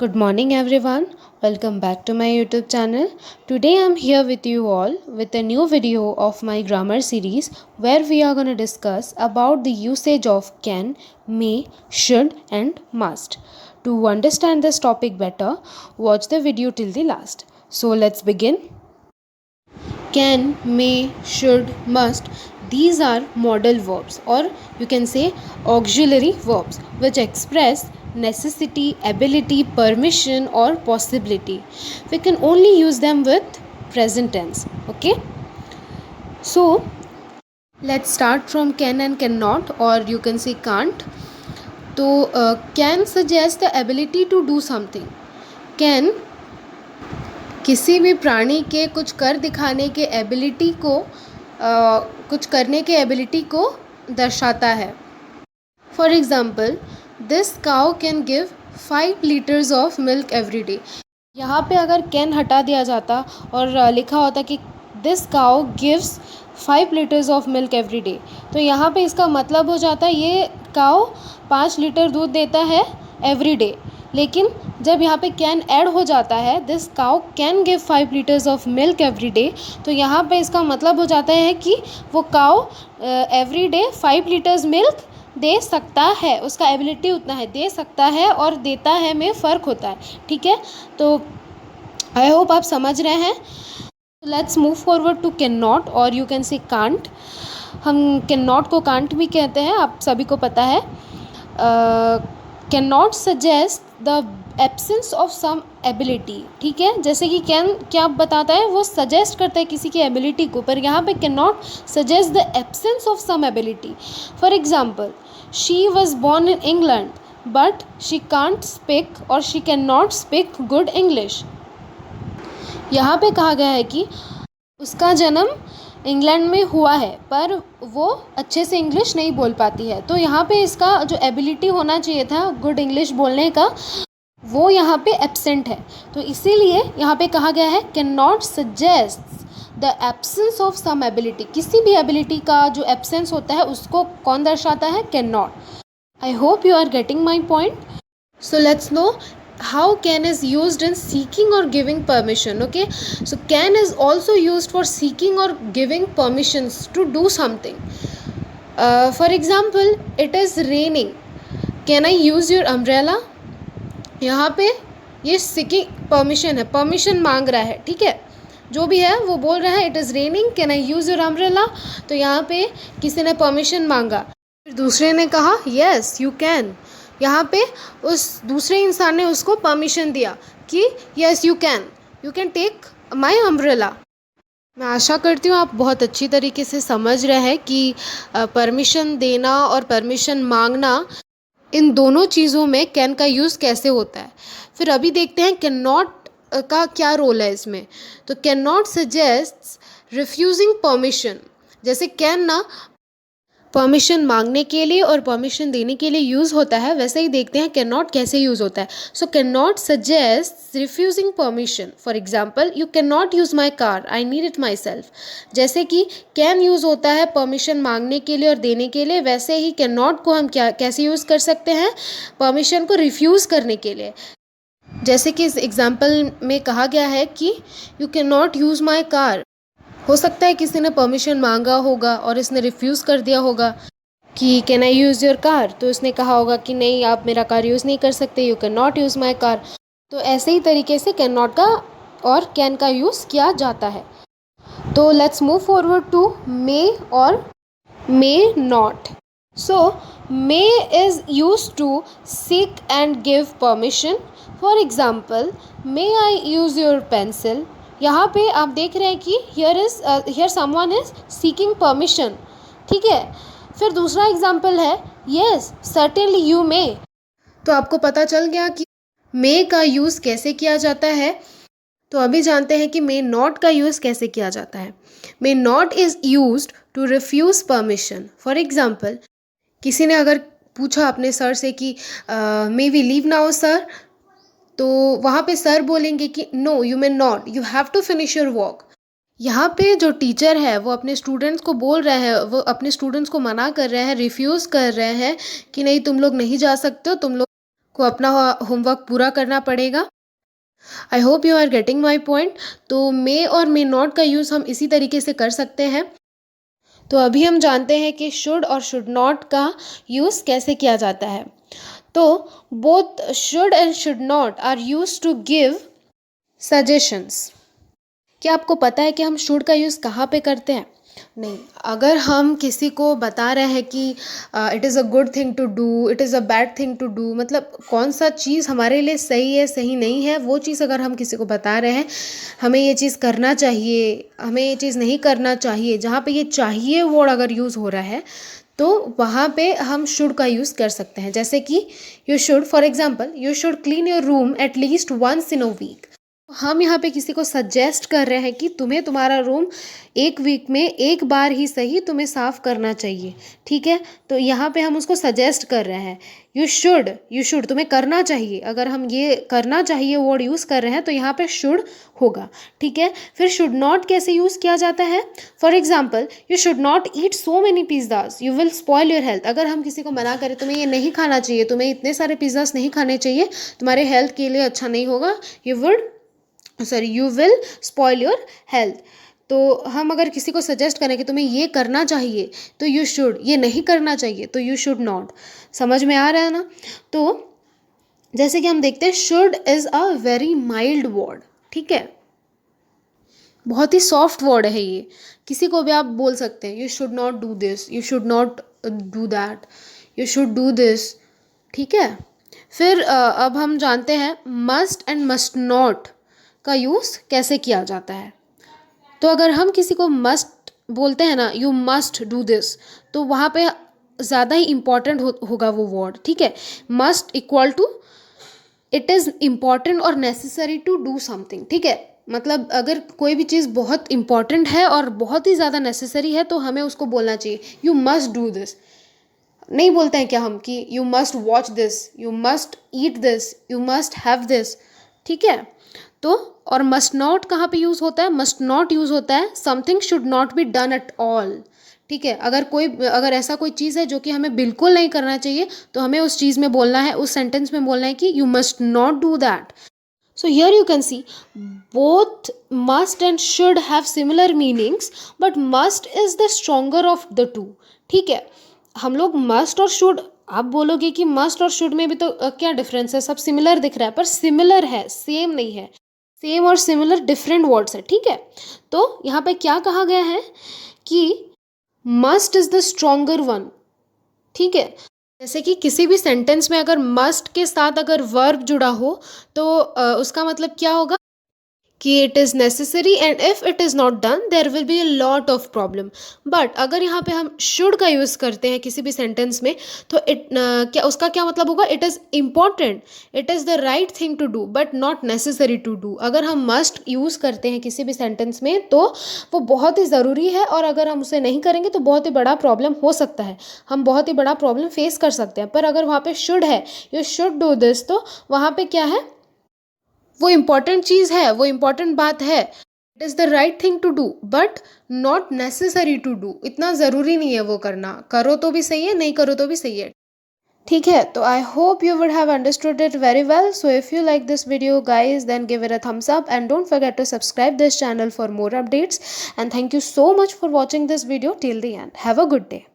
Good morning, everyone. Welcome back to my YouTube channel. Today I'm here with you all with a new video of my grammar series where we are going to discuss about the usage of can, may, should, and must. To understand this topic better, watch the video till the last. So let's begin. Can, may, should, must. These are modal verbs, or you can say auxiliary verbs, which express necessity, ability, permission, or possibility. We can only use them with present tense. Okay. So let's start from can and cannot, or you can say can't. So can suggests the ability to do something. Can किसी भी प्राणी के कुछ कर दिखाने के ability को कुछ करने के एबिलिटी को दर्शाता है. For example, this cow can give 5 litres of milk every day. यहाँ पे अगर कैन हटा दिया जाता और लिखा होता कि this cow gives 5 litres of milk every day, तो यहाँ पे इसका मतलब हो जाता है ये काउ 5 लीटर दूध देता है एवरी डे. लेकिन जब यहाँ पे कैन ऐड हो जाता है, this cow can give 5 litres of milk every day, तो यहाँ पे इसका मतलब हो जाता है कि वो cow every day 5 litres milk दे सकता है. उसका एबिलिटी उतना है, दे सकता है और देता है में फ़र्क होता है. ठीक है, तो आई होप आप समझ रहे हैं. Let's move forward to can not, और यू कैन से कांट. हम कैन नॉट को कांट भी कहते हैं, आप सभी को पता है. Can not suggest the absence of some ability. ठीक है, जैसे कि कैन क्या बताता है, वो सजेस्ट करता है किसी की एबिलिटी को, पर यहाँ पे can not suggest the absence of some ability. For example, she was born in England but she can't speak और she can not speak good English. यहाँ पे कहा गया है कि उसका जन्म इंग्लैंड में हुआ है पर वो अच्छे से इंग्लिश नहीं बोल पाती है. तो यहाँ पे इसका जो एबिलिटी होना चाहिए था गुड इंग्लिश बोलने का, वो यहाँ पे एब्सेंट है. तो इसीलिए यहाँ पे कहा गया है can not suggest the absence of some ability. किसी भी एबिलिटी का जो एब्सेंस होता है उसको कौन दर्शाता है, can not. I hope you are getting my point. So let's know how can is used in seeking or giving permission. Okay, so can is also used for seeking or giving permissions to do something. For example, it is raining, can I use your umbrella. यहाँ पे ये seeking permission है, permission मांग रहा है. ठीक है, जो भी है वो बोल रहा है it is raining, can I use your umbrella. तो यहाँ पे किसी ने परमिशन मांगा, फिर दूसरे ने कहा येस यू कैन. यहाँ पे उस दूसरे इंसान ने उसको परमिशन दिया कि yes you can take my umbrella. मैं आशा करती हूँ आप बहुत अच्छी तरीके से समझ रहे हैं कि परमिशन देना और परमिशन मांगना, इन दोनों चीज़ों में कैन का यूज़ कैसे होता है. फिर अभी देखते हैं कैन नॉट का क्या रोल है इसमें. तो can not suggest refusing permission. जैसे कैन ना परमिशन मांगने के लिए और परमिशन देने के लिए यूज़ होता है, वैसे ही देखते हैं कैन नॉट कैसे यूज़ होता है. So can not suggest refusing permission. For example, you can not use my car, I need it my self. जैसे कि कैन यूज़ होता है परमिशन मांगने के लिए और देने के लिए, वैसे ही कैन नॉट को हम कैसे यूज़ कर सकते हैं, परमिशन को रिफ्यूज़ करने के लिए. जैसे कि इस एग्जाम्पल में कहा गया है कि you can not use my car. हो सकता है किसी ने परमिशन मांगा होगा और इसने रिफ्यूज़ कर दिया होगा कि can I use your car. तो इसने कहा होगा कि नहीं, आप मेरा कार यूज़ नहीं कर सकते, you can not use my car. तो ऐसे ही तरीके से कैन नॉट का और कैन का यूज़ किया जाता है. तो let's move forward to may और may not. So may is use to seek and give permission. For example, may I use your pencil. यहाँ पे आप देख रहे हैं कि here someone is seeking permission. ठीक है, फिर दूसरा एग्जाम्पल है येस सर्टेनली यू मे. तो आपको पता चल गया कि मे का यूज़ कैसे किया जाता है. तो अभी जानते हैं कि मे नॉट का यूज़ कैसे किया जाता है. May not is used to refuse permission. For example, किसी ने अगर पूछा अपने सर से कि may we leave now sir, तो वहाँ पे सर बोलेंगे कि no you may not, you have to finish your work. यहाँ पे जो टीचर है वो अपने स्टूडेंट्स को बोल रहे हैं, वो अपने स्टूडेंट्स को मना कर रहे हैं, रिफ्यूज़ कर रहे हैं कि नहीं तुम लोग नहीं जा सकते हो, तुम लोग को अपना होमवर्क पूरा करना पड़ेगा। I hope you are getting my point. तो मे और मे नॉट का यूज़ हम इसी तरीके से कर सकते हैं। तो अभी हम जानते हैं कि शुड और शुड नॉट का यूज़ कैसे किया जाता है। तो both should and should not are use to give suggestions. क्या आपको पता है कि हम शुड का यूज़ कहाँ पे करते हैं? नहीं, अगर हम किसी को बता रहे हैं कि it is a good thing to do, it is a bad thing to do, मतलब कौन सा चीज़ हमारे लिए सही है सही नहीं है, वो चीज़ अगर हम किसी को बता रहे हैं, हमें ये चीज़ करना चाहिए, हमें ये चीज़ नहीं करना चाहिए, जहाँ पे ये चाहिए वर्ड अगर यूज़ हो रहा है तो वहाँ पे हम शुड का यूज़ कर सकते हैं। जैसे कि you should, for example, you should clean your room at least once in a week. हम यहाँ पे किसी को सजेस्ट कर रहे हैं कि तुम्हें तुम्हारा रूम एक वीक में एक बार ही सही तुम्हें साफ़ करना चाहिए, ठीक है। तो यहाँ पे हम उसको सजेस्ट कर रहे हैं। यू शुड तुम्हें करना चाहिए। अगर हम ये करना चाहिए वर्ड यूज़ कर रहे हैं तो यहाँ पे शुड होगा, ठीक है। फिर शुड नॉट कैसे यूज़ किया जाता है? For example, you should not eat so many pizzas, you will spoil your health. अगर हम किसी को मना करें तुम्हें ये नहीं खाना चाहिए, तुम्हें इतने सारे पिज़्ज़ाज नहीं खाने चाहिए, तुम्हारे हेल्थ के लिए अच्छा नहीं होगा, you will spoil your health. तो हम अगर किसी को सजेस्ट करें कि तुम्हें ये करना चाहिए तो यू शुड, ये नहीं करना चाहिए तो यू शुड नॉट। समझ में आ रहा है ना? तो जैसे कि हम देखते हैं should is a very mild word, ठीक है, बहुत ही सॉफ्ट वर्ड है ये। किसी को भी आप बोल सकते हैं you should not do this, you should not do that, you should do this, ठीक है। फिर अब हम जानते हैं मस्ट एंड मस्ट नॉट का यूज़ कैसे किया जाता है। तो अगर हम किसी को मस्ट बोलते हैं ना, यू मस्ट डू दिस, तो वहाँ पे ज़्यादा ही इम्पॉर्टेंट होगा वो वर्ड, ठीक है। Must equal to it is important और नेसेसरी टू डू समथिंग, ठीक है। मतलब अगर कोई भी चीज़ बहुत इम्पॉर्टेंट है और बहुत ही ज़्यादा नेसेसरी है तो हमें उसको बोलना चाहिए यू मस्ट डू दिस। नहीं बोलते हैं क्या हम कि you must watch this, you must eat this, you must have this, ठीक है। तो और मस्ट नॉट कहाँ पे यूज़ होता है? मस्ट नॉट यूज़ होता है something should not be done at all, ठीक है। अगर ऐसा कोई चीज़ है जो कि हमें बिल्कुल नहीं करना चाहिए तो हमें उस चीज़ में बोलना है, उस सेंटेंस में बोलना है कि you must not do that. So here you can see both must and should have similar meanings, but must is the stronger of the two, ठीक है। हम लोग must और should, आप बोलोगे कि must और should में भी तो क्या डिफरेंस है, सब सिमिलर दिख रहा है, पर सिमिलर है, सेम नहीं है। सेम और सिमिलर डिफरेंट वर्ड्स है, ठीक है। तो यहाँ पे क्या कहा गया है कि must is the stronger one, ठीक है। जैसे कि किसी भी सेंटेंस में अगर मस्ट के साथ अगर वर्ब जुड़ा हो तो उसका मतलब क्या होगा कि it is necessary and if it is not done there will be a lot of problem. But अगर यहाँ पे हम शुड का यूज़ करते हैं किसी भी सेंटेंस में तो क्या उसका क्या मतलब होगा? It is important, it is the right thing to do but not necessary to do. अगर हम मस्ट यूज़ करते हैं किसी भी सेंटेंस में तो वो बहुत ही ज़रूरी है और अगर हम उसे नहीं करेंगे तो बहुत ही बड़ा प्रॉब्लम हो सकता है, हम बहुत ही बड़ा प्रॉब्लम फेस कर सकते हैं। पर अगर वहाँ पे शुड है, यू शुड डू दिस, तो वहाँ पे क्या है? वो इम्पॉर्टेंट चीज़ है, वो इम्पॉर्टेंट बात है, it is the right thing to do but not necessary to do. इतना ज़रूरी नहीं है वो करना, करो तो भी सही है, नहीं करो तो भी सही है, ठीक है। तो आई hope you would have understood it very well. So if you like this video guys, then give it a thumbs up and don't forget to subscribe this channel for more updates. And thank you so much for watching this video till the end. Have a good day.